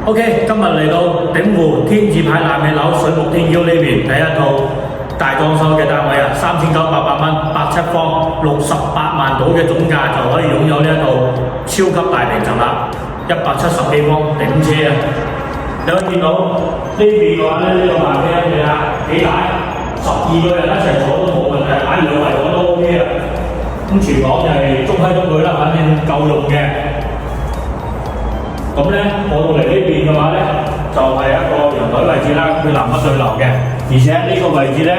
OK，今日嚟到鼎湖天字牌爛尾樓水木天腰呢邊睇一套大裝修嘅單位啊，3900蚊，87方，68萬到嘅總價就可以擁有呢一套超級大平層啦，170幾方頂車啊！你可以見到呢邊嘅話咧，呢個飯廳你睇幾大，12個人一齊坐都冇問題，擺2圍我都 OK 啊。咁廚房就係中規中矩啦，反正夠用嘅。咁咧過到嚟呢邊嘅話咧，就係一個陽台位置啦，佢南北對流嘅，而且呢個位置咧，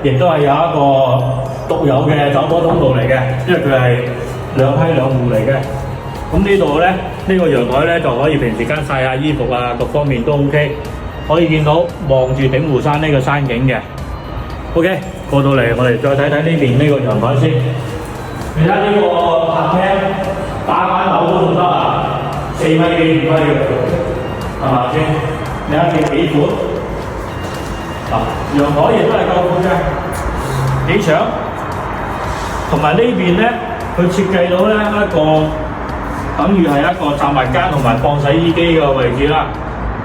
亦都係有一個獨有嘅走火通道嚟嘅，因為佢係兩梯兩戶嚟嘅。咁呢度咧，呢個陽台咧就可以平時間曬下衣服啊，各方面都 OK。可以見到望住鼎湖山呢個山景嘅。OK， 過到嚟我哋再睇睇呢邊呢個陽台先。你睇呢個客廳打板樓都仲得啊，4米幾唔虧嘅，係咪先？你睇幾闊？陽台亦都係夠闊嘅，幾長。同埋呢邊咧，佢設計到咧一個等於係一個雜物間同埋放洗衣機嘅位置啦。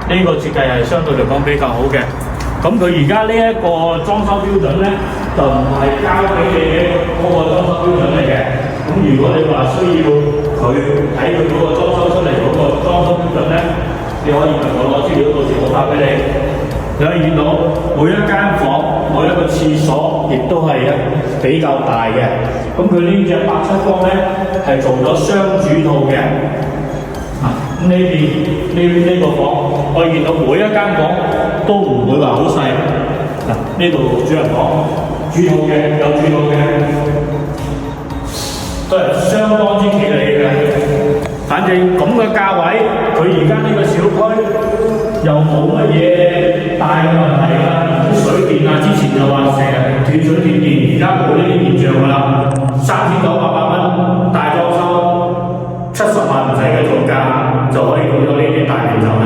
呢個設計係相對嚟講比較好嘅。咁佢而家呢一個裝修標準咧，就唔係交俾你嘅嗰個裝修標準嚟嘅。咁如果你話需要佢睇佢嗰個裝修出嚟嗰個裝修標準咧，你可以問我攞資料，到時我發俾你。你可以見到每一間房、每一個廁所，亦都係比較大嘅。咁佢呢隻87方咧係做咗雙主套嘅。呢邊呢個房可以見到每一間房都唔會話好細。呢度主人房主套嘅，有主套嘅，都係相當之企理嘅。反正咁嘅價位，佢而家呢個小區又冇乜嘢大嘅問題啦。水電啊，之前就話成日斷水斷電，而家冇呢啲現象㗎啦。3900蚊大裝修，70萬唔使嘅造價就可以擁有呢啲大平層。